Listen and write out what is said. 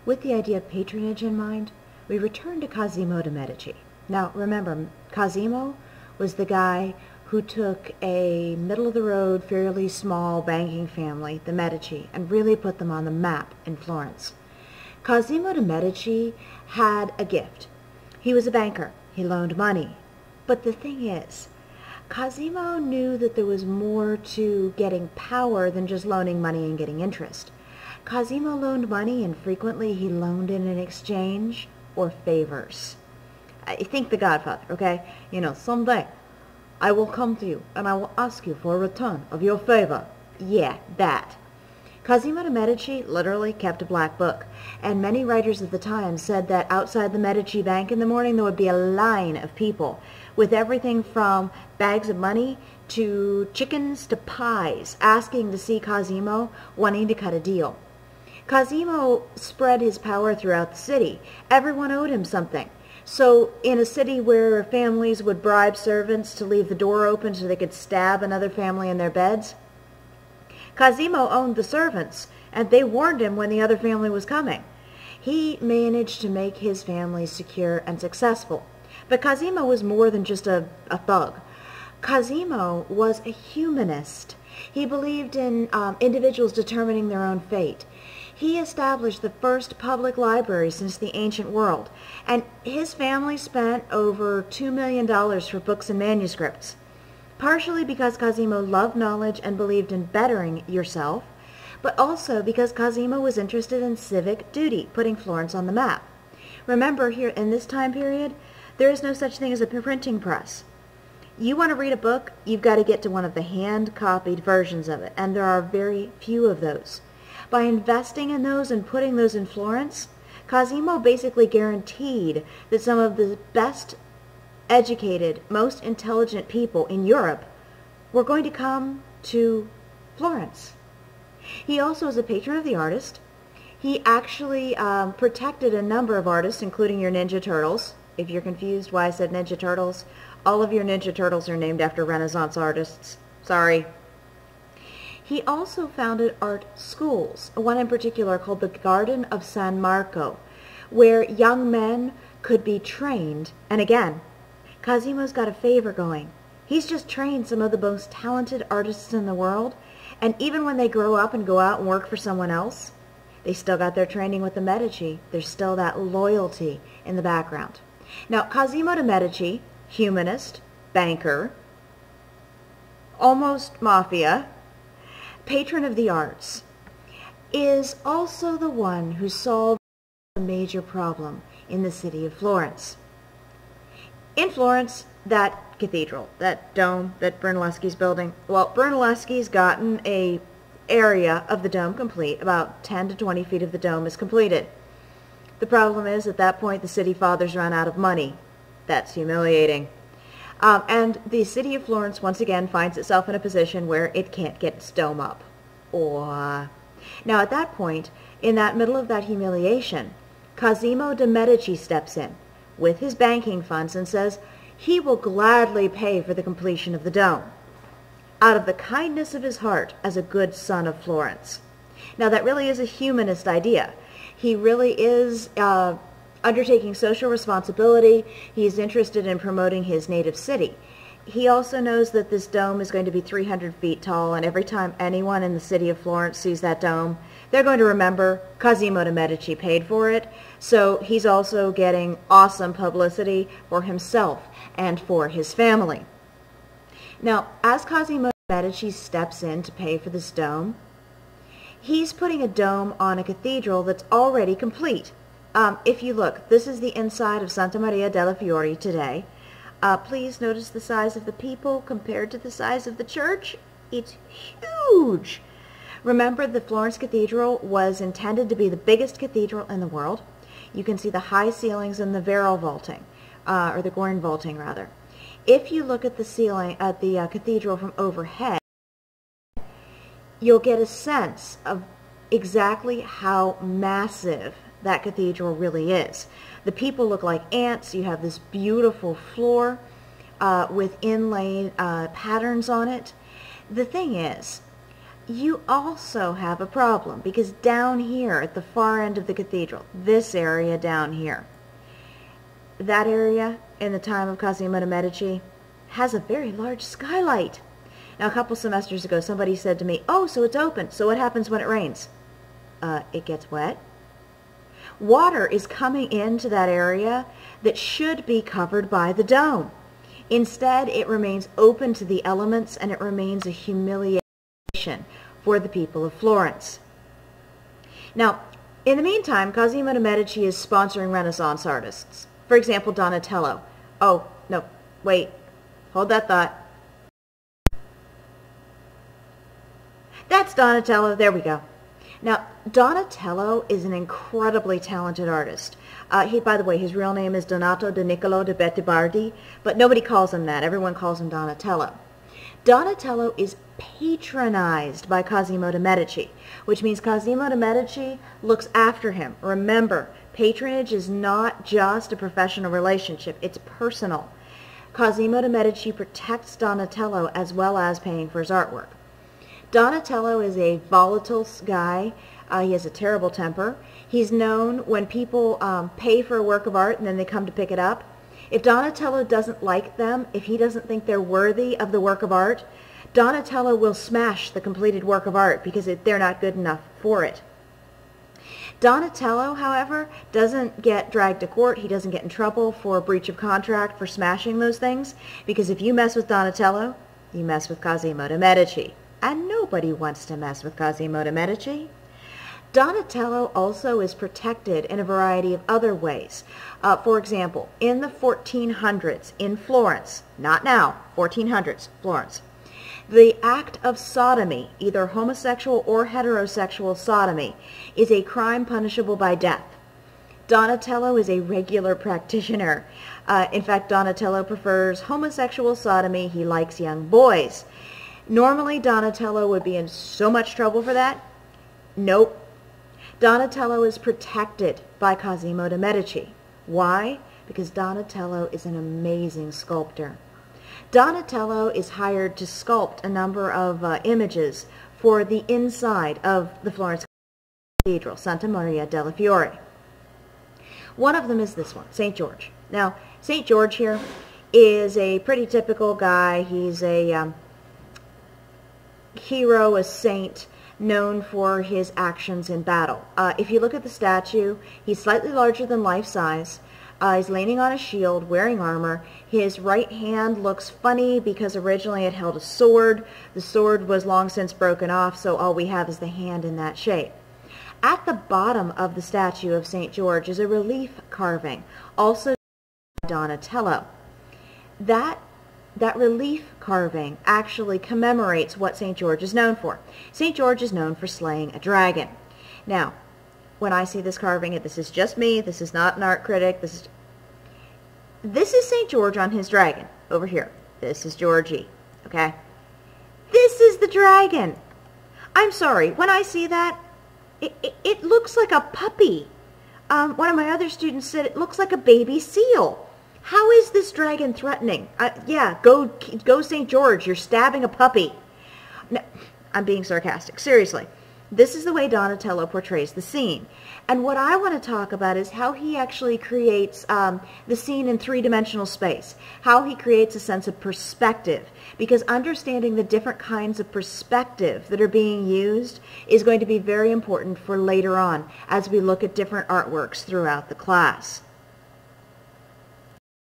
With the idea of patronage in mind, we return to Cosimo de' Medici. Now, remember, Cosimo was the guy who took a middle-of-the-road, fairly small banking family, the Medici, and really put them on the map in Florence. Cosimo de' Medici had a gift. He was a banker. He loaned money. But the thing is, Cosimo knew that there was more to getting power than just loaning money and getting interest. Cosimo loaned money, and frequently he loaned it in exchange or favors. I think The Godfather, okay? Someday I will come to you and I will ask you for a return of your favor. Yeah, that. Cosimo de' Medici literally kept a black book, and many writers of the time said that outside the Medici Bank in the morning there would be a line of people with everything from bags of money to chickens to pies asking to see Cosimo, wanting to cut a deal. Cosimo spread his power throughout the city. Everyone owed him something. So in a city where families would bribe servants to leave the door open so they could stab another family in their beds, Cosimo owned the servants, and they warned him when the other family was coming. He managed to make his family secure and successful. But Cosimo was more than just a thug. Cosimo was a humanist. He believed in individuals determining their own fate. He established the first public library since the ancient world, and his family spent over $2 million for books and manuscripts. Partially because Cosimo loved knowledge and believed in bettering yourself, but also because Cosimo was interested in civic duty, putting Florence on the map. Remember, here in this time period, there is no such thing as a printing press. You want to read a book, you've got to get to one of the hand-copied versions of it, and there are very few of those. By investing in those and putting those in Florence, Cosimo basically guaranteed that some of the best educated, most intelligent people in Europe were going to come to Florence. He also was a patron of the artist. He actually protected a number of artists, including your Ninja Turtles. If you're confused why I said Ninja Turtles, all of your Ninja Turtles are named after Renaissance artists. Sorry. He also founded art schools, one in particular called the Garden of San Marco, where young men could be trained. And again, Cosimo's got a favor going. He's just trained some of the most talented artists in the world, and even when they grow up and go out and work for someone else, they still got their training with the Medici. There's still that loyalty in the background. Now, Cosimo de' Medici, humanist, banker, almost mafia, patron of the arts, is also the one who solved a major problem in the city of Florence. In Florence, that cathedral, that dome that Brunelleschi's building, well, Brunelleschi's gotten a area of the dome complete. About 10 to 20 feet of the dome is completed. The problem is, at that point, the city fathers run out of money. That's humiliating. And the city of Florence, once again, finds itself in a position where it can't get its dome up. Now, at that point, in that middle of that humiliation, Cosimo de' Medici steps in with his banking funds and says he will gladly pay for the completion of the dome, out of the kindness of his heart as a good son of Florence. Now, that really is a humanist idea. He really is undertaking social responsibility. He's interested in promoting his native city. He also knows that this dome is going to be 300 feet tall, and every time anyone in the city of Florence sees that dome, they're going to remember Cosimo de' Medici paid for it. So he's also getting awesome publicity for himself and for his family. Now, as Cosimo de' Medici steps in to pay for this dome, he's putting a dome on a cathedral that's already complete. If you look, this is the inside of Santa Maria delle Fiori today. Please notice the size of the people compared to the size of the church. It's huge. Remember, the Florence Cathedral was intended to be the biggest cathedral in the world. You can see the high ceilings and the Varro vaulting, or the Gorn vaulting rather. If you look at the ceiling at the cathedral from overhead, you'll get a sense of exactly how massive that cathedral really is. The people look like ants. You have this beautiful floor with inlaid patterns on it. The thing is, you also have a problem because down here at the far end of the cathedral, this area down here, that area in the time of Cosimo de' Medici has a very large skylight. Now, a couple semesters ago, somebody said to me, "Oh, so it's open. So what happens when it rains?" It gets wet. Water is coming into that area that should be covered by the dome. Instead, it remains open to the elements, and it remains a humiliation for the people of Florence. Now, in the meantime, Cosimo de' Medici is sponsoring Renaissance artists. For example, Donatello. Oh, no, wait. Hold that thought. That's Donatello. There we go. Now, Donatello is an incredibly talented artist. By the way, his real name is Donato de Niccolo de Bettibardi, but nobody calls him that. Everyone calls him Donatello. Donatello is patronized by Cosimo de' Medici, which means Cosimo de' Medici looks after him. Remember, patronage is not just a professional relationship, it's personal. Cosimo de' Medici protects Donatello as well as paying for his artwork. Donatello is a volatile guy. He has a terrible temper. He's known when people pay for a work of art and then they come to pick it up. If Donatello doesn't like them, if he doesn't think they're worthy of the work of art, Donatello will smash the completed work of art because they're not good enough for it. Donatello, however, doesn't get dragged to court. He doesn't get in trouble for breach of contract for smashing those things, because if you mess with Donatello, you mess with Cosimo de' Medici. And nobody wants to mess with Cosimo de' Medici. Donatello also is protected in a variety of other ways. For example, in the 1400s in Florence, not now, 1400s, Florence, the act of sodomy, either homosexual or heterosexual sodomy, is a crime punishable by death. Donatello is a regular practitioner. In fact, Donatello prefers homosexual sodomy. He likes young boys. Normally, Donatello would be in so much trouble for that. Nope. Donatello is protected by Cosimo de' Medici. Why? Because Donatello is an amazing sculptor. Donatello is hired to sculpt a number of images for the inside of the Florence Cathedral, Santa Maria delle Fiore. One of them is this one, St. George. Now, St. George here is a pretty typical guy. He's a hero, a saint, known for his actions in battle. If you look at the statue, he's slightly larger than life size. He's leaning on a shield, wearing armor. His right hand looks funny because originally it held a sword. The sword was long since broken off, so all we have is the hand in that shape. At the bottom of the statue of St. George is a relief carving, also by Donatello. That relief carving actually commemorates what St. George is known for. St. George is known for slaying a dragon. Now, when I see this carving, this is just me, this is not an art critic, this is St. George on his dragon, over here. This is Georgie, okay? This is the dragon. I'm sorry, when I see that, it looks like a puppy. One of my other students said it looks like a baby seal. How is this dragon threatening? Yeah, go St. George, you're stabbing a puppy. No, I'm being sarcastic, seriously. This is the way Donatello portrays the scene. And what I want to talk about is how he actually creates the scene in three-dimensional space, how he creates a sense of perspective, because understanding the different kinds of perspective that are being used is going to be very important for later on as we look at different artworks throughout the class.